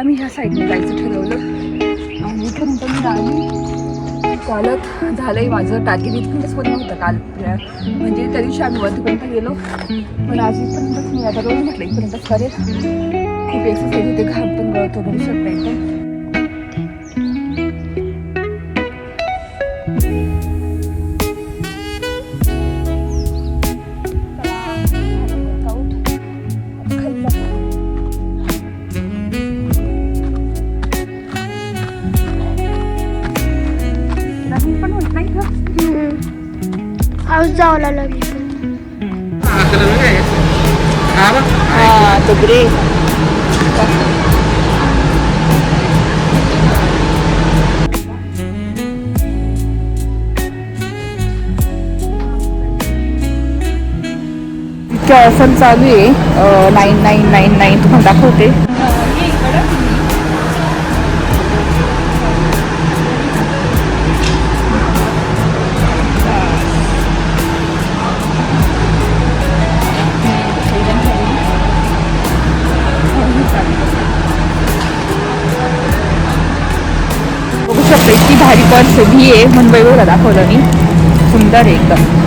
आम्ही ह्या साईडने जायचं ठरवलं आणि इथून पण मी आली चालत. झालंय माझं टार्गेट इथपर्यंतच पूर्ण होतं काल, म्हणजे त्या दिवशी आम्ही वरतीपर्यंत गेलो, पण आज इथपर्यंतच मी आता रोज म्हटलं इथपर्यंतच करेल. खूप एक्सरसाइज होते, घाम पण गळतो करू शकता इथं. हाऊस जावं लागली तो ग्रे ऑफर चालू आहे 9999 तुम्हाला दाखवते. बघू शकता इतकी भारी पर्स ही आहे, म्हणून वैभवला दाखवलं मी. सुंदर आहे एकदम.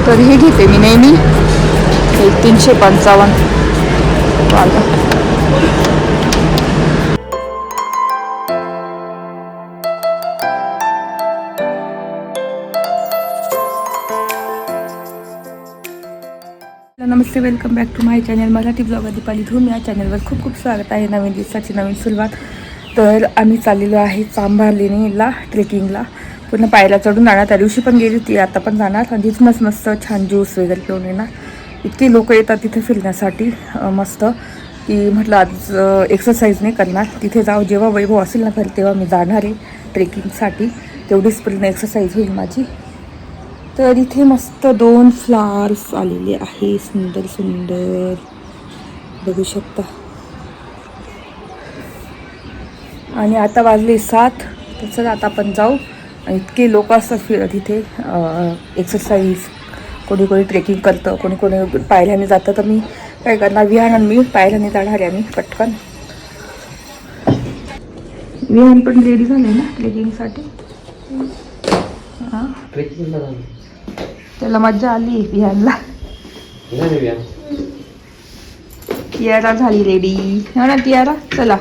तर हे घेते मी नेहमी 355. नमस्ते, welcome back to my channel Marathi blogger Deepali Dhoom. या चॅनलवर खूप खूप स्वागत आहे. नवीन दिवसाची नवीन सुरुवात. तर आम्ही चाललेलो आहे चांभार लेणीला ट्रेकिंगला. पूर्ण पायऱ्या चढून जाणार. त्या दिवशी पण गेली होती, आता पण जाणार. आणि तिथूनच मस्त छान ज्यूस वगैरे पिऊन येणार. इतके लोक येतात तिथे फिरण्यासाठी मस्त, की म्हटलं आज एक्सरसाइज नाही करणार, तिथे जाऊ. जेव्हा वैभव असेल ना घरी तेव्हा मी जाणार आहे ट्रेकिंगसाठी. तेवढीच पूर्ण एक्सरसाइज होईल माझी. तर इथे मस्त 2 फ्लावर्स आलेले आहे, सुंदर सुंदर बघू शकता. आणि आता वाजले 7. तर चला आता आपण जाऊ. इतके लोक असतात फिरत इथे, एक्सरसाइज. कोणी कोणी ट्रेकिंग करतं, कोणी कोणी पायऱ्याने जातं. तर मी काय करणार, विहान आणि मी पायऱ्याने जाणार आहे. आम्ही पटकन. विहान पण रेडी झाले ना ट्रेकिंगसाठी. हां, त्याला मज्जा आली विहानला. तियारा झाली रेडी, हो ना तियारा. चला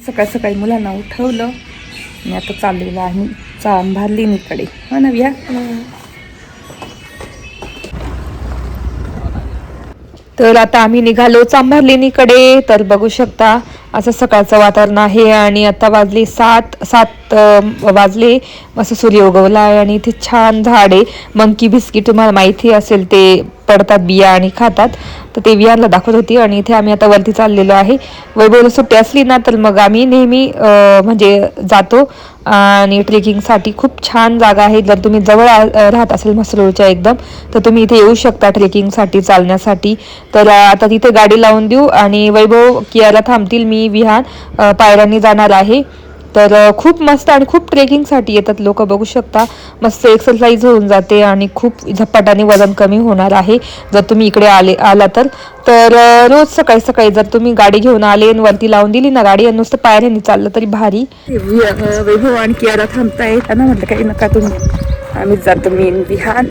सकाळ सकाळी मुलांना उठवलं आणि आता चाललेलं आहे चांभार लेणीकडे, हो ना विहा. तर आता आम्ही निघालो चांभार लेणीकडे. तर बघू शकता असं सकाळचं वातावरण आहे. आणि आता वाजले 7 वाजले. असं सूर्य उगवला आहे आणि इथे छान झाड आहे. मंकी बिस्किट तुम्हाला माहिती असेल, ते पडतात बिया आणि खातात. तर ते विहारला दाखवत होती. आणि इथे आम्ही आता वरती चाललेलो आहे. वैभवला सुट्टी असली ना तर मग आम्ही नेहमी म्हणजे जातो आणि ट्रेकिंगसाठी. खूप छान जागा आहे. जर तुम्ही जवळ राहत असेल म्हसरूळच्या एकदम, तर तुम्ही इथे येऊ शकता ट्रेकिंगसाठी, चालण्यासाठी. तर आता तिथे गाडी लावून देऊ आणि वैभव कियाला थांबतील. मी विहान पायऱ्यांनी जाणार आहे. तर खूप मस्त आणि खूप ट्रेकिंगसाठी येतात लोक, बघू शकता. मस्त एक्सरसाइज होऊन जाते आणि खूप झपाट्याने वजन कमी होणार आहे जर तुम्ही इकडे आला तर. रोज सकाळी सकाळी जर तुम्ही गाडी घेऊन आले आणि वरती लावून दिली ना गाडी, आणि नुसतं पायऱ्यांनी चाललं तरी भारी. वैभव आणि कियारा थांबताय. त्यांना म्हटलं काही नका तुम्ही, आम्हीच जातो मी विहान.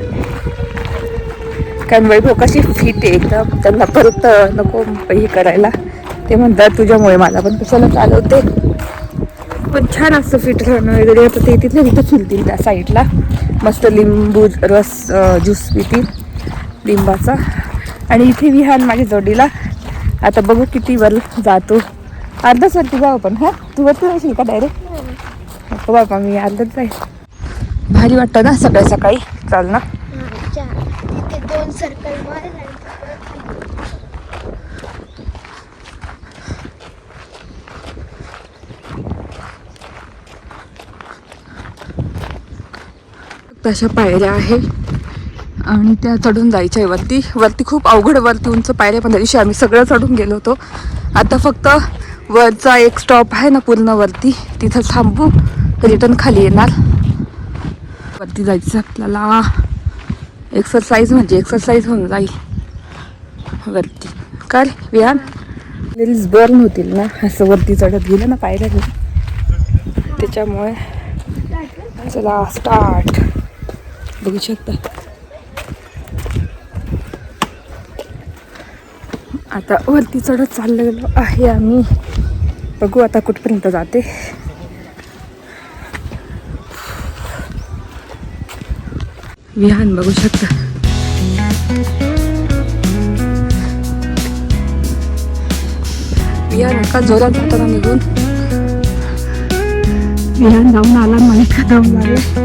कारण वैभव कशी फिट आहे एकदम, त्यांना परत नको हे करायला. ते म्हणतात तुझ्यामुळे मला पण कशाला चालवते. पण छान असतं फिट राहणं वगैरे. आता ते तिथल्या तिथे फिरतील त्या साईडला. मस्त लिंबू रस ज्यूस पितील लिंबाचा. आणि इथे विहान माझ्या जोडीला. आता बघू किती वर जातो. अर्धाच वरती जाऊ आपण. हा, तू वरती जाशील का डायरेक्ट? नको बाबा, मी अर्धाच जाईल. भारी वाटतं ना सकाळी सकाळी चालणं. 2 सर्कल मार. तशा पायऱ्या आहे आणि त्या चढून जायच्या आहे वरती. वरती खूप अवघड, वरती उंच पायऱ्या. पण त्या दिवशी आम्ही सगळं चढून गेलो होतो. आता फक्त वरचा एक स्टॉप आहे ना पूर्ण वरती, तिथं थांबू, रिटर्न खाली येणार. वरती जायचं आपल्याला. एक्सरसाइज म्हणजे एक्सरसाइज होऊन जाईल. वरती. का रे विहान रील्स बर्न होतील ना असं वरती चढत गेलं ना पायऱ्या घेऊन, त्याच्यामुळे. चला स्टार्ट. बघू शकता आता वरती चढत चाललेलो आहे आम्ही. बघू आता कुठपर्यंत जाते. विहान बघू शकता. विहान का जोरात जाताना निघून. विहान जाऊन आला मला का दम लागला.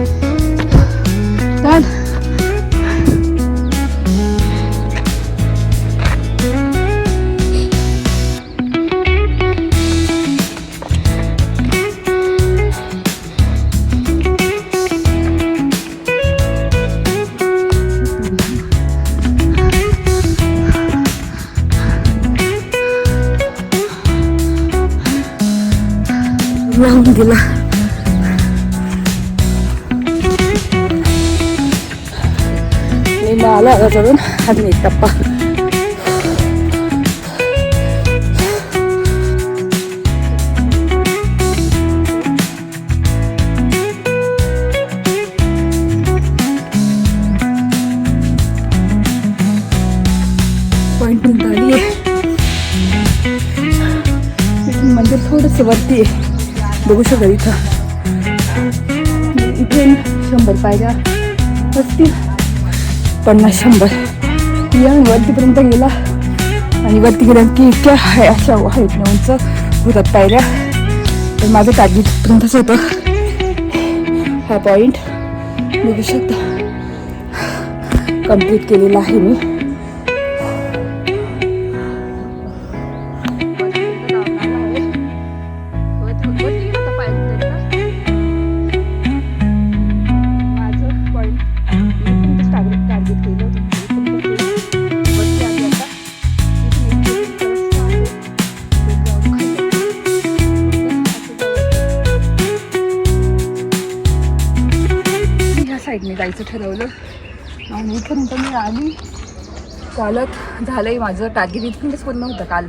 लावून दिला. मी आला आता चढून अजून एक टप्पा. पॉइंट पर्यंत आली आहे. मंदिर थोडस वरती आहे. बघू शकता इथं इथे 100 पायऱ्या असतील. 50-100 या वरतीपर्यंत गेला. आणि वरती गेल्या की इतक्या अशा आहेत ना उंच होतात पायऱ्या. तर माझं टार्गेट पर्यंतच होतं. हा पॉइंट बघू शकता कम्प्लीट केलेला आहे मी. साईडने जायचं ठरवलं आणि इथपर्यंत मी आली चालत. झालंय माझं टार्गेट इथपर्यंतच पूर्ण होतं काल.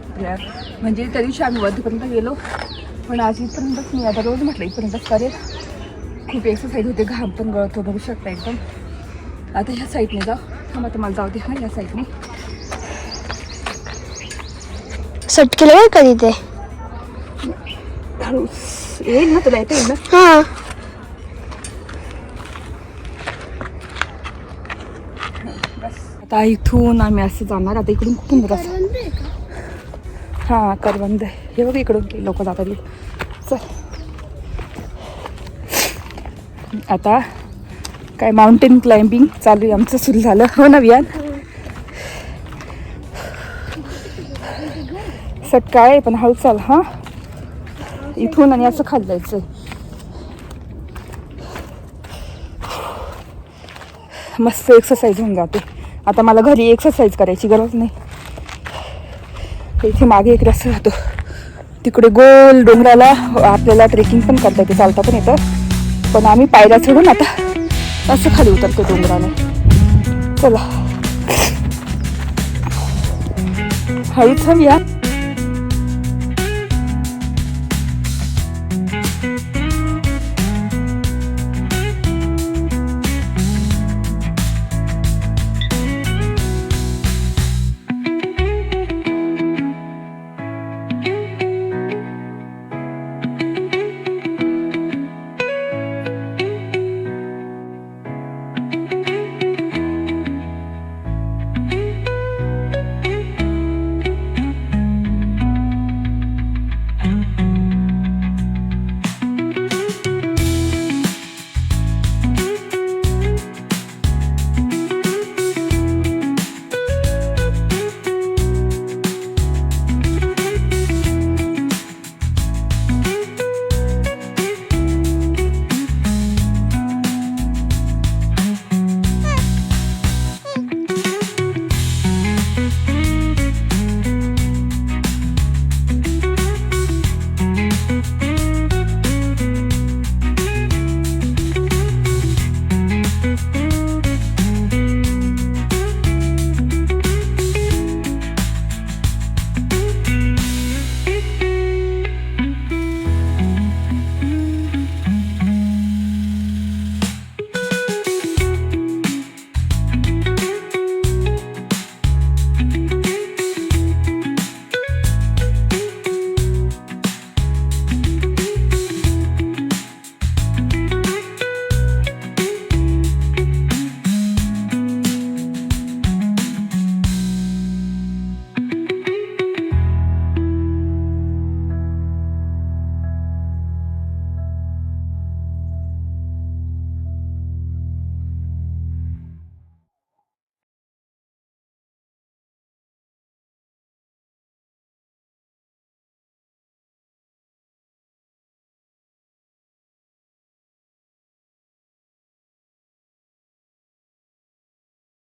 म्हणजे त्या दिवशी आम्ही वरतीपर्यंत गेलो, पण आज इथपर्यंतच. मी आता रोज म्हटलं इथपर्यंतच करेल. खूप एक्सरसाइज होते, घाम पण गळतो बघू शकता एकदम. आता ह्या साईडने जाऊ. थांबा आता मला जाऊ दे. हा ह्या साईडने सट केलं आहे का तिथे? येईल ना तुला, येते येईल ना. हां आता इथून आम्ही असं जाणार. आता इकडून कुठून जात? हां करवंद आहे. हे बघ इकडून लोक जातात. चल आता काय माउंटेन क्लाइम्बिंग चालू आहे आमचं. सुरू झालं हो ना विहान? सकाळ आहे पण हळू चाल. हां इथून आणि असं खाली जायचं. मस्त एक्सरसाइज होऊन जाते. आता मला घरी एक्सरसाइज करायची गरज नाही. इथे मागे एक रस्ता जातो, तिकडे गोल डोंगराला आपल्याला ट्रेकिंग पण करता येते, चालता पण येतं. पण आम्ही पायऱ्या चढून आता असं खाली उतरतो डोंगराला. चला हळूच या.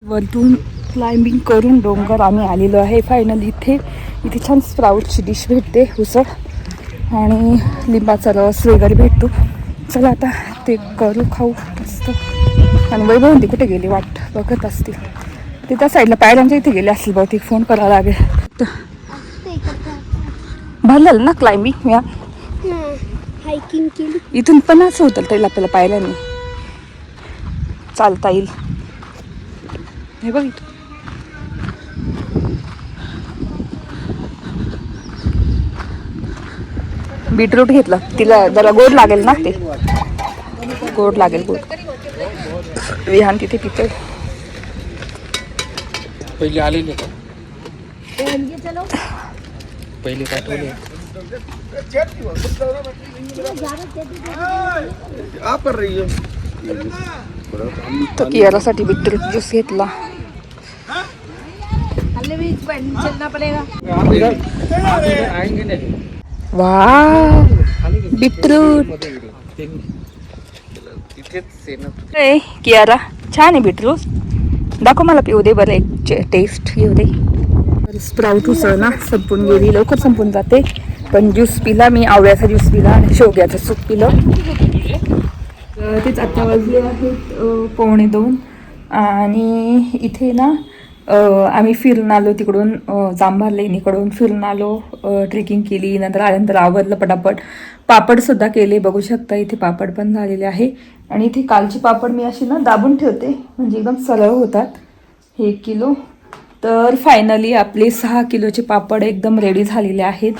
वरतून क्लाइम्बिंग करून डोंगर आम्ही आलेलो आहे फायनली. इथे छान स्प्राऊटची डिश भेटते, उसळ आणि लिंबाचा रस वगैरे भेटतो. चला आता ते करू, खाऊ मस्त. आणि वैभव ते कुठे गेले वाट बघत असतील, ते त्या साईडला पायऱ्यांच्या इथे गेले असतील बहुतेक. फोन करावा लागेल. भरलेलं ना क्लाइम्बिंग या हायकिंग केली. इथून पण असं होतं त्याला आपल्याला पायऱ्याने चालता येईल. हे बघ इथं बीटरूट घेतलं, तिला जरा गोड लागेल ना, ते गोड लागेल गोड. विहान तिथे पिते. पहिले आलेले का? पहिले पाठवले. तर कियारासाठी बीटरूट ज्यूस घेतला. वा बीटरूट कियारा छान आहे बीटरूट. दाखव मला, पिऊ दे बरं एक टेस्ट घेऊ दे. स्प्राऊट उसळ ना संपून गेली, लवकर संपून जाते. पण ज्यूस पिला मी, आवळ्याचा ज्यूस पिला आणि शेवग्याचं सूप पिलं. तेच आत्ता वाजले आहेत 1:45 आणि इथे ना आम्ही फिरून आलो तिकडून, जांभर लेणीकडून फिरून आलो, ट्रेकिंग केली. नंतर आल्यानंतर आवरलं पटापट. पापडसुद्धा केले, बघू शकता इथे पापड पण झालेले आहे. आणि इथे कालची पापड मी अशी ना दाबून ठेवते, म्हणजे एकदम सरळ होतात. हे 1 किलो. तर फायनली आपले 6 किलोचे पापड एकदम रेडी झालेले आहेत.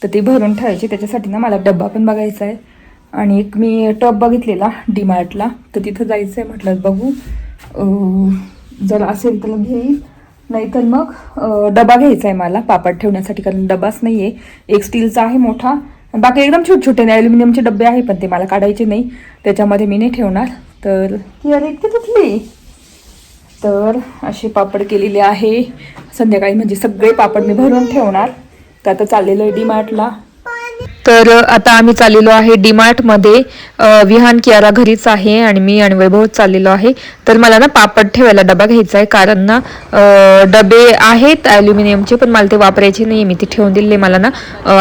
तर ते भरून ठेवायचे, त्याच्यासाठी ना मला डब्बा पण बघायचा आहे. आणि एक मी टब बघितलेला डीमार्टला, तर तिथं जायचं आहे. म्हटलं बघू, जर असेल तर घेईल, नाहीतर मग डबा घ्यायचा आहे मला पापड ठेवण्यासाठी, कारण डबाच नाही आहे. एक स्टीलचा आहे मोठा, बाकी एकदम छोटे छोटे ॲल्युमिनियमचे डबे आहे, पण ते मला काढायचे नाही, त्याच्यामध्ये मी नाही ठेवणार. तर ही अरे इतकी तुटली. तर असे पापड केलेले आहे संध्याकाळी, म्हणजे सगळे पापड मी भरून ठेवणार. तर आता चाललेलो आहे डीमार्टला. तर आता आम्ही चाललेलो आहे डीमार्टमध्ये. विहान कियारा घरीच आहे आणि मी आणि वैभव चाललेलो आहे. तर मला ना पापड ठेवायला डबा घ्यायचा आहे, कारण ना डबे आहेत ॲल्युमिनियमचे, पण मला ते वापरायचे नाही. मी ते ठेवून दिले. मला ना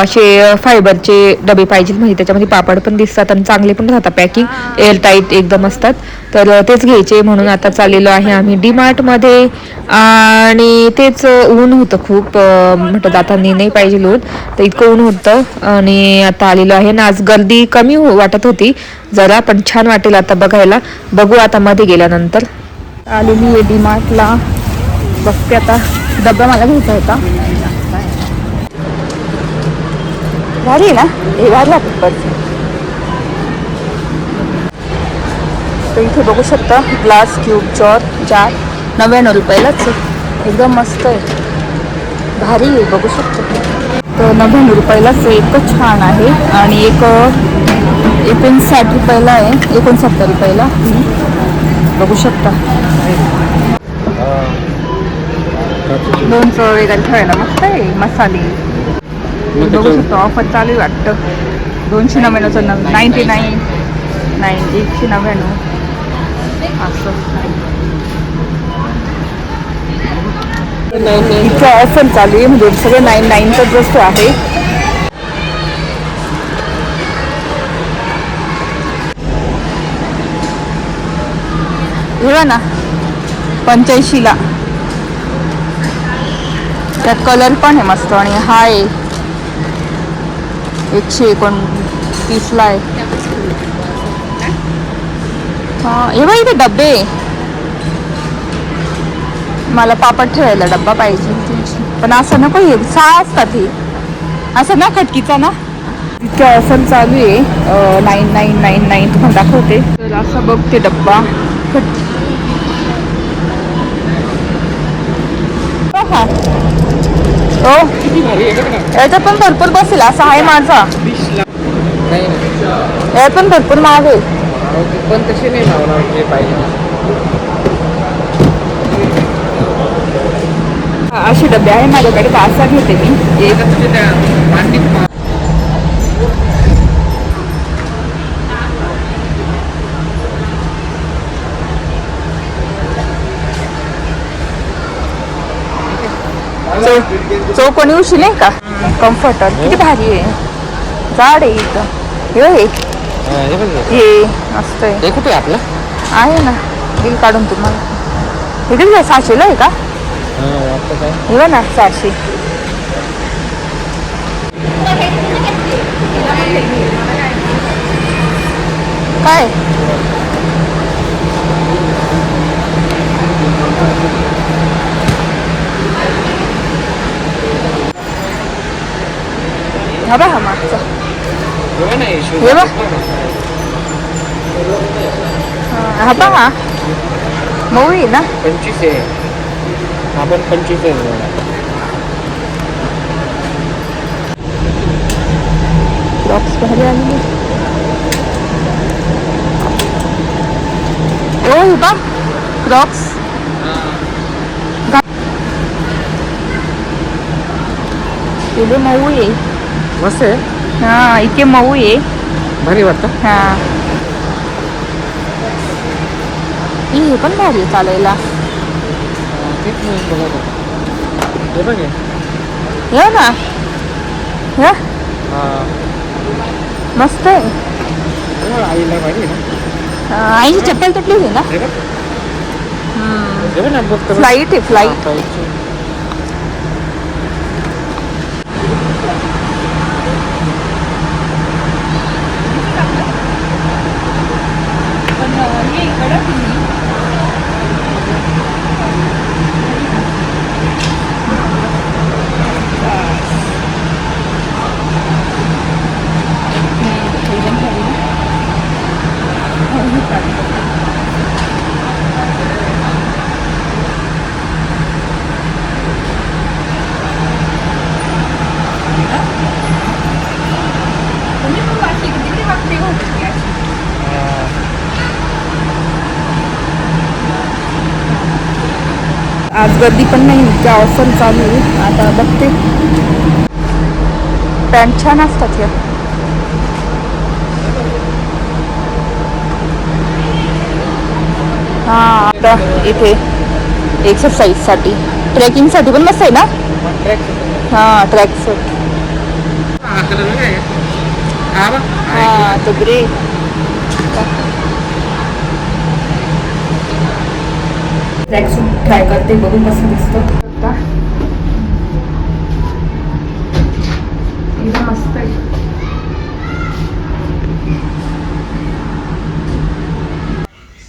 असे फायबरचे डबे पाहिजेत, म्हणजे त्याच्यामध्ये पापड पण दिसतात आणि चांगले पण राहतात, पॅकिंग एअरटाईट एकदम असतात. तर तेच घ्यायचे म्हणून आता चाललेलो आहे आम्ही डीमार्टमध्ये. आणि तेच ऊन होतं खूप, म्हटलं जाताना नाही पाहिजे ऊन, तर इतकं ऊन होतं. आणि आता आलेलो आहे ना, आज गर्दी कमी वाटत होती जरा, पण छान वाटेल आता बघायला. बघू आता मध्ये गेल्यानंतर. आलेली आहे डीमार्टला, बघते आता. डब्बा मला घ्यायचा होता. भारी आहे ना हे, भारी वाटत. तर इथे बघू शकता ग्लास क्यूब जार 99 रुपयालाच, एकदम मस्त आहे, भारी आहे, बघू शकतो. तर 99 रुपयालाच इतकं छान आहे. आणि एक 59 रुपयाला आहे, 69 रुपयाला, बघू शकता. लोणचं वगैरे ठेवायला मस्त आहे, मसाले बघू शकतो. ऑफर चालू आहे वाटतं. 299 99 199 असं. इथं ऑफर चालू आहे, म्हणजे सगळे 99च वस्तू आहे. बघा ना 85ला. त्यात कलर पण आहे मस्त. आणि हा आहे 129ला आहे. हां हे बघ इथे डब्बे, मला पापड ठेवायला डब्बा पाहिजे, पण असं नको, हे 6 असतात, हे असं ना खटकीचा ना. इतक्या ऑफर चालू आहे. 9999 तुम्हाला दाखवते. तर असं बघते डब्बा. हा हो, याच्यात पण भरपूर बसेल असं आहे माझा. यात पण भरपूर महाग आहे, पण तसे नाही लावणार जे पाहिजे. असे डबे आहे माझ्याकडे, तर असा घेते मी एक. चौकोनी उशी नाही का कम्फर्टर किती भारी आहे. जाड आहे इथं. हे हे मस्त आहे. हे कुठे आपलं आहे ना बिल काढून तुम्हाला. हे किती आहे 600ला आहे का? हे बघ ना 400. काय हा बघ हा मागचा हे बघ हा बघ हा मऊ आहे ना. 25 आहे. आपण 25 आहे. बॉक्स भारी आलेली. ओ हे बघ क्रॉक्स. एवढे मऊ आहे. मस्त आहे. हा इतके मऊ आहे. भारी वाटतं. हा हे पण भारी आहे चालायला. हे बघ हे ना हे मस्त आहे. आईला माहिती ना. आईची चप्पल तुटली होती ना. फ्लाईट आहे फ्लाईट. आज गर्दी पण नाही. इतक्या ऑफर चालू आहे. आता बघते. पॅन्ट छान असतात या. हा आता इथे एक्सरसाइजसाठी ट्रेकिंगसाठी पण मस्त आहे ना. हा ट्रॅक सूट. हा तो ग्रे. ट्रॅक सूट ट्राय करते बघू कसं दिसतं. मस्त आहे.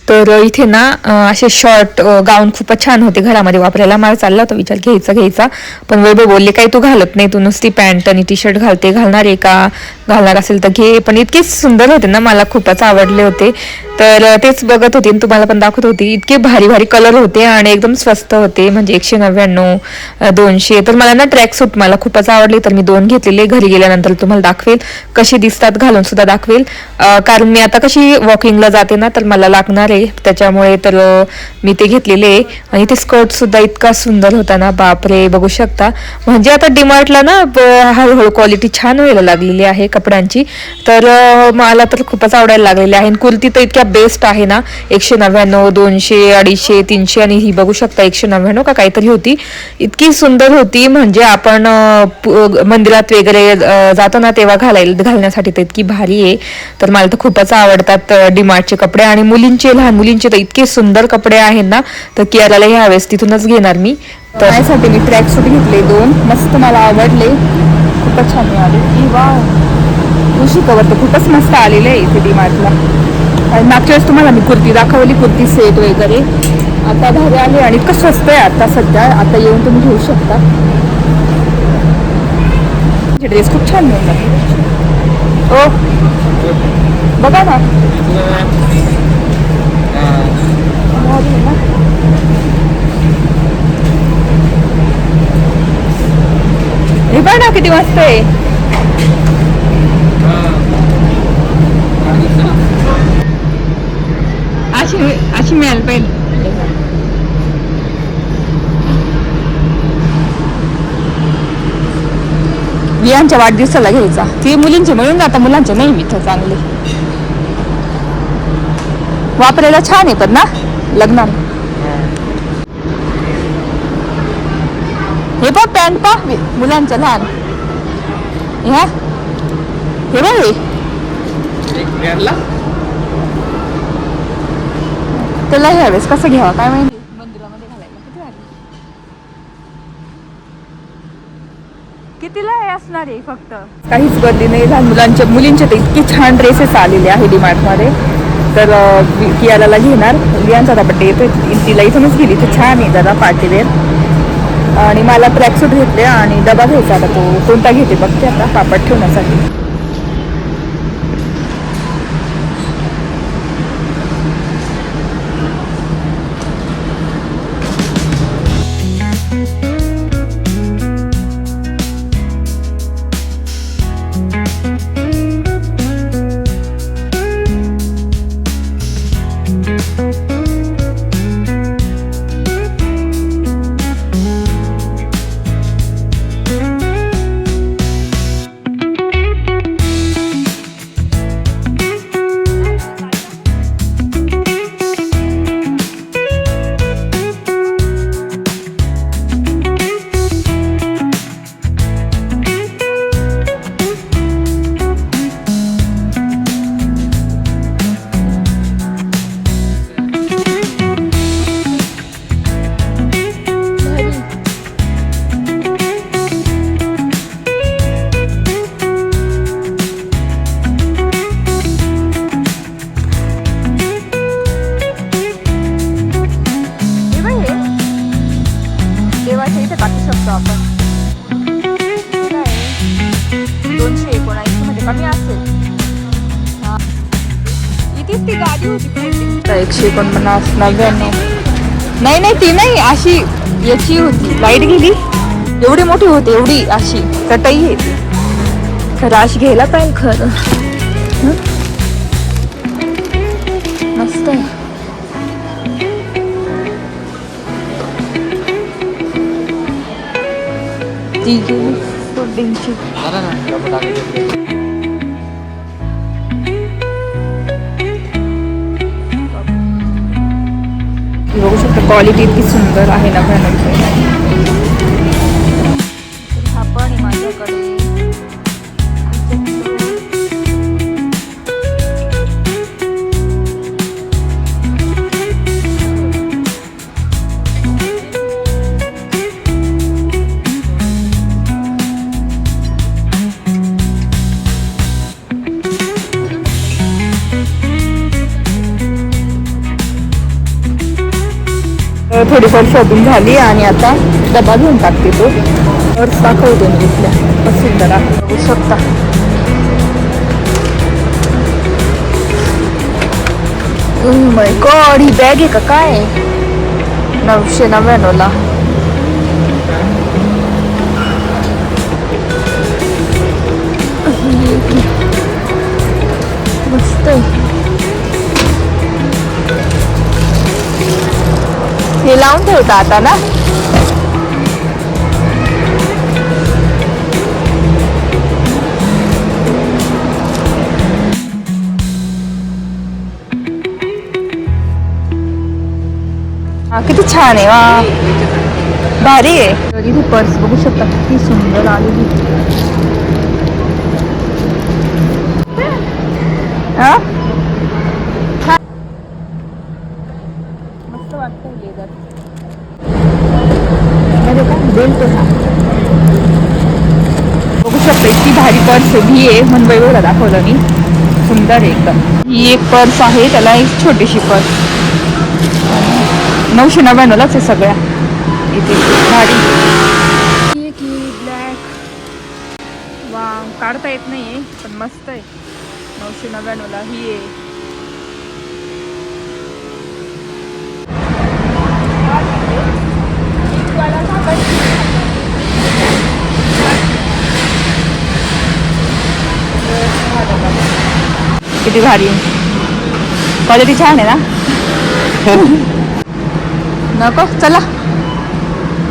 तर इथे ना असे शॉर्ट गाऊन खूपच छान होते घरामध्ये वापरायला. मला चालला होता विचार घ्यायचा पण वैभव बोलले काही तू घालत नाही, तू नुसती पॅन्ट आणि टी शर्ट घालते, घालणार आहे का, घालणार असेल तर घे. पण इतके सुंदर होते ना, मला खूपच आवडले होते. तर तेच बघत होते तुम्हाला पण दाखवत होती. इतके भारी भारी कलर होते आणि एकदम स्वस्त होते. म्हणजे 199 200. तर मला ना ट्रॅक सूट मला खूपच आवडले. तर मी 2 घेतलेले. घरी गेल्यानंतर तुम्हाला दाखवेल कसे दिसतात, घालून सुद्धा दाखवेल. कारण मी आता कशी वॉकिंगला जाते ना, तर मला लागणार आहे त्याच्यामुळे तर मी ते घेतलेले आहे. आणि ते स्कर्ट सुद्धा इतका सुंदर होता ना, बापरे बघू शकता. म्हणजे आता डीमार्टला ना हळूहळू क्वालिटी छान व्हायला लागलेली आहे कपड्यांची. तर मला तर खूपच आवडायला लागलेली आहे. कुर्ती तर इतक्या बेस्ट आहे ना. 199 200 250 300 आणि ही बघू शकता 199 का काहीतरी होती. इतकी सुंदर होती. म्हणजे आपण मंदिरात वगैरे जातो ना तेव्हा घालण्यासाठी तर इतकी भारी आहे. तर मला तर खूपच आवडतात डीमार्टचे कपडे. आणि मुलींचे, लहान मुलींचे तर इतके सुंदर कपडे आहेत ना. तर कियाराला ह्यावेळेस तिथूनच घेणार मी. तर त्यासाठी मी ट्रॅक सूट घेतले 2 मस्त, मला आवडले, खूपच छान मिळाले. की वाव, उशी कवर तर खूपच मस्त आलेले आहे इथे डीमार्टला. आणि मागच्या वेळेस तुम्हाला मी कुर्ती दाखवली, कुर्ती सेट वगैरे. आता भारी आले आणि इतकं स्वस्त आहे आता सध्या. आता येऊन तुम्ही घेऊ शकता. ड्रेस खूप छान मिळतात. हो बघा ना. हे बघ ना किती मस्त आहे. अशी मिळायला पाहिजे. वियांच्या वाढदिवसाला घ्यायचा. ते मुलींचे मिळून जातात, मुलांचे नाही मी तर चांगले. वापरायला छान आहे पण ना लग्नात. हे बघ पॅन्ट पा मुलांचं लहान ह्या हे बघ त्याला ह्यावेळेस कसं घ्यावं काय माहिती मंदिरामध्ये घालायला किती भारी कितीला हे असणार आहे फक्त काहीच गर्दी नाही लहान मुलींचे तर इतके छान ड्रेसेस आलेले आहे डीमार्ट मध्ये तर कियाला घेणार लियांचा बड्डे येतोय तिला इथूनच गेली तर छान आहे जरा पार्टीवेअर आणि मला ट्रॅकसूट घेतले आणि डबा घ्यायचा आता तो कोणता घेते बघते आता पापड ठेवण्यासाठी आपण 279 मध्ये कमी असेल इथेच ती गाडी होती 149 99 नाही ती नाही अशी याची होती लाईट गेली एवढी मोठी होती एवढी अशी चटई आहे खरं अशी घ्यायला पाहिजे खरं मस्त आहे ती पुडिंगची बघू शकता क्वालिटी इतकी सुंदर आहे ना भयानक हा पण आहे माझ्याकडे थोडीफार शॉपिंग झाली आणि आता डबा घेऊन टाकते तो पर्स दाखवतो मी इथल्या सुंदर आहे बघू शकता माय गॉड ही बॅग आहे का काय 999 ला मस्त आहे हे लावून ठेवता आता ना हा किती छान आहे वा भारी आहे तर इथे पर्स बघू शकता किती सुंदर आलेली हा मस्त वाटतंय लेदर बेल्ट बघू शकता इतकी भारी पर्स ही आहे मुंबईवर दाखवलं मी सुंदर आहे एकदम ही एक पर्स आहे त्याला एक छोटीशी पर्स 999 लाच आहे सगळ्या इथे भारी ब्लॅक वा काढता येत नाहीये पण मस्त आहे 999 ला ही आहे किती भारी क्वालिटी छान आहे ना नको चला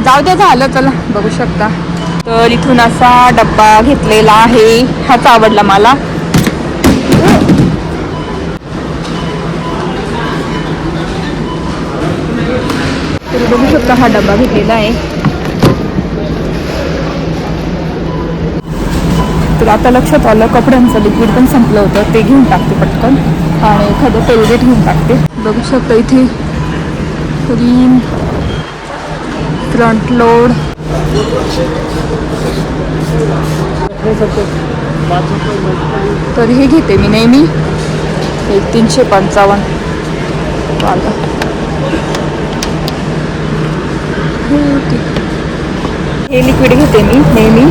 जाऊ दे झालं चला बघू शकता तर इथून असा डब्बा घेतलेला आहे हाच आवडला मला तर बघू शकता हा डब्बा घेतलेला आहे तर आता लक्षात आलं कपड्यांचं लिक्विड पण संपलं होतं, ते घेऊन टाकते पटकन आणि एखादं पेलगेट घेऊन टाकते. बघू शकता इथे क्रीम, फ्रंट लोड, तर हे घेते मी नेहमी. हे 355 वाला. हे लिक्विड घेते मी नेहमी.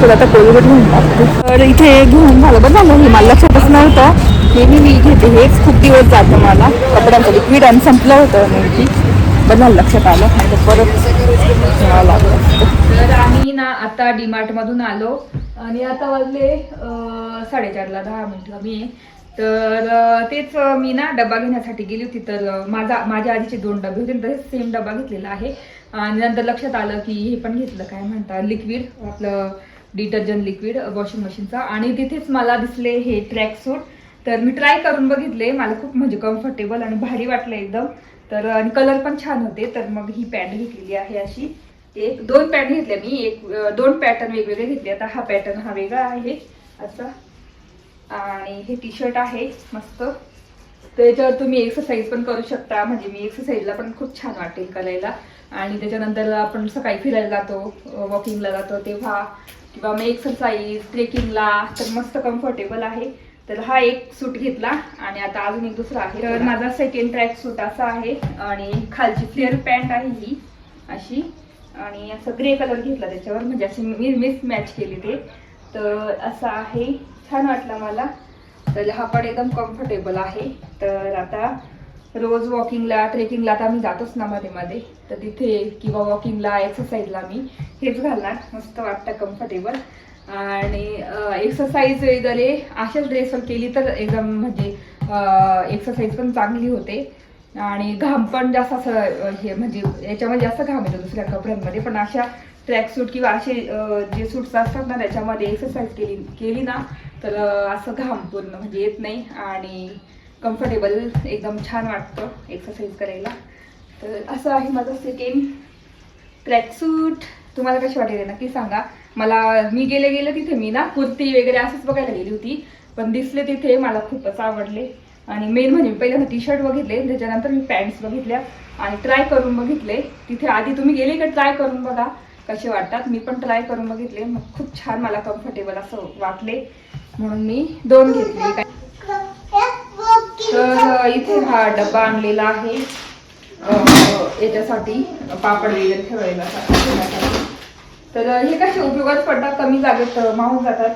तर आता कोलगेट घेऊन टाकते. तर इथे घेऊन झालं बरं झालं, हे मला लक्षातच नव्हतं. नेहमी मी घेते हेच, खूप दिवस जातं मला कपड्यांचं लिक्विड आणि संपलं होतं नेमकी. बरं झालं लक्षात आलं, आणि परत घ्यावं लागलं असतं. तर आम्ही ना आता डीमार्टमधून आलो आणि आता वाजले 4:30ला 10 मिनिटं मी. तर तेच मी ना डबा घेण्यासाठी गेली होती. तर माझ्या आधीचे 2 डबे होते, तसेच सेम डबा घेतलेला आहे. आणि नंतर लक्षात आलं की हे पण घेतलं, काय म्हणतात, लिक्विड, आपलं डिटर्जंट लिक्विड वॉशिंग मशीनचा. आणि तिथेच मला दिसले हे ट्रॅक सूट. तर मी ट्राय करून बघितले, मला खूप म्हणजे कम्फर्टेबल आणि भारी वाटलं एकदम. तर आणि कलर पण छान होते. तर मग ही पॅन्ट घेतलेली आहे अशी. 2 पॅन्ट घेतल्या मी, 2 पॅटर्न वेगवेगळे घेतले. आता हा पॅटर्न हा वेगळा आहे असा, आणि हे टी शर्ट आहे मस्त. त्याच्यावर तुम्ही एक्सरसाइज पण करू शकता, म्हणजे मी एक्सरसाइजला पण खूप छान वाटेल करायला. आणि त्याच्यानंतर आपण सकाळी फिरायला जातो, वॉकिंगला जातो तेव्हा, किंवा मग एक्सरसाइज, ट्रेकिंगला, तर मस्त कम्फर्टेबल आहे. तर हा एक सूट घेतला आणि आता अजून एक दुसरा आहे. तर माझा सेकंड ट्रॅक सूट असा आहे आणि खालची फ्लेअर पॅन्ट आहे ही अशी, आणि असं ग्रे कलर घेतला त्याच्यावर, म्हणजे अशी मिस मॅच केली ते. तर असं आहे, छान वाटला मला. तर हा पण एकदम कम्फर्टेबल आहे. तर आता रोज वॉकिंगला, ट्रेकिंगला आता आम्ही जातोच ना मध्ये मध्ये, तर तिथे किंवा वॉकिंगला, एक्सरसाइजला मी हेच घालणार. मस्त वाटतं, कम्फर्टेबल. आणि एक्सरसाइज वगैरे अशाच ड्रेसवर केली तर एकदम म्हणजे एक्सरसाइज पण चांगली होते. आणि घाम पण जास्त असं हे म्हणजे याच्यामध्ये जास्त घाम येतो दुसऱ्या कपड्यांमध्ये, पण अशा ट्रॅक सूट किंवा असे जे सूट्स असतात ना त्याच्यामध्ये एक्सरसाइज केली ना तर असं घाम पूर्ण म्हणजे येत नाही आणि कम्फर्टेबल एकदम छान वाटतं एक्सरसाइज करायला. तर असं आहे माझं सेकंड ट्रॅक सूट. तुम्हाला कशी वाटेल नक्की सांगा मला. मी गेले तिथे मी ना कुर्ती वगैरे असंच बघायला गेली होती, पण दिसले तिथे मला खूपच आवडले. आणि मेन म्हणजे पहिल्यांदा टी शर्ट बघितले, त्याच्यानंतर मी पॅन्ट्स बघितल्या आणि ट्राय करून बघितले. तिथे आधी तुम्ही गेले का ट्राय करून बघा कसे वाटतात. मी पण ट्राय करून बघितले, मग खूप छान मला कम्फर्टेबल असं वाटले, म्हणून मी 2 घेतले. तर इथे हा डब्बा आणलेला आहे याच्यासाठी, पापड वगैरे ठेवायला. तर हे कसे उपयोगात पडतात, कमी जागेत मावून जातात,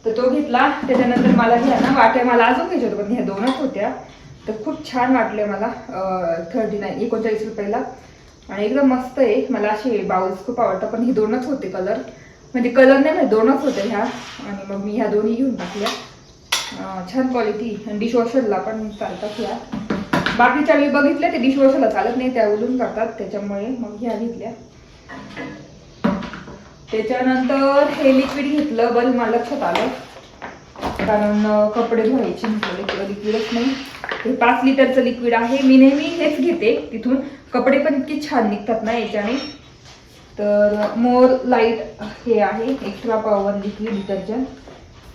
तर तो घेतला. त्याच्यानंतर मला घ्या ना वाट्या, मला अजून घ्यायच्या होत्या पण ह्या 2च होत्या. तर खूप छान वाटले मला. 39 रुपयाला आणि एकदम मस्त आहे. मला असे बाउल्स खूप आवडतात, पण हे 2च होते कलर, म्हणजे कलर नाही 2च होते ह्या. आणि मग मी ह्या 2ही घेऊन टाकल्या. छान क्वालिटी, आणि डिशवॉशरला पण चालतात ह्या. बाकीच्या मी बघितल्या ते डिशवॉशरला चालत नाही, त्या उलून जातात, त्याच्यामुळे मग ह्या घेतल्या. त्याच्यानंतर हे लिक्विड घेतलं, बरं मला लक्षात आलं, कारण कपडे धुवायचे म्हटलं लिक्विडच नाही. हे 5 लिटरचं लिक्विड आहे. मी नेहमी हेच घेते तिथून, कपडे पण इतके छान निघतात ना याच्याने. तर मोर लाईट हे आहे एक्स्ट्रा पॉवर लिक्विड डिटर्जंट.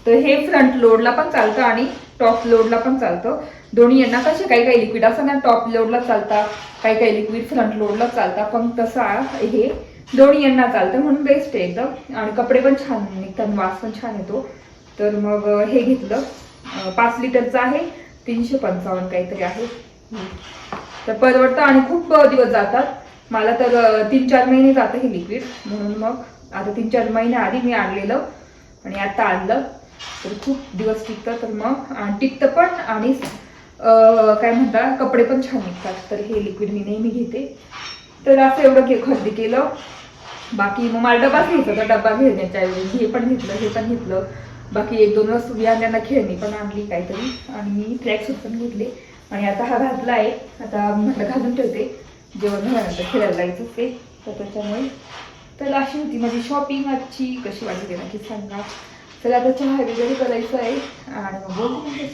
तर हे फ्रंट लोडला पण चालतं आणि टॉप लोडला पण चालतं. दोन्ही यांना कसे काही लिक्विड असं ना टॉप लोडला चालतात, काही लिक्विड फ्रंट लोडला चालतात, पण तसं हे दोन्ही यांना चालतं, म्हणून बेस्ट आहे एकदम. आणि कपडे पण छान निघतात, वास पण छान येतो. तर मग हे घेतलं. 5 लिटरचं आहे, 355 काहीतरी आहे. तर परवडतं आणि खूप दिवस जातात. मला तर 3-4 महिने जातं हे लिक्विड, म्हणून मग आता 3-4 महिने आधी मी आणलेलं आणि आता आणलं, तर खूप दिवस टिकतं. तर मग टिकतं पण आणि काय म्हणतात कपडे पण छान निघतात. तर हे लिक्विड मी नेहमी घेते. तर असं एवढं खरेदी केलं. बाकी मग मला डबा घ्यायचा होता, डबा घेण्याच्या ऐवजी हे पण घेतलं. बाकी 1-2 वस्तू बियांना खेळणी पण आणली काहीतरी, आणि मी ट्रॅक सूट पण घेतले. आणि आता हा घातला आहे, आता म्हटलं घालून ठेवते, जेवण झाल्यानंतर खेळायला जायचं ते, तर त्याच्यामुळे. तर अशी होती माझी शॉपिंग आजची. कशी वाटली नक्की सांगा. तर आता चहा वगैरे करायचं आहे आणि मग बोलते.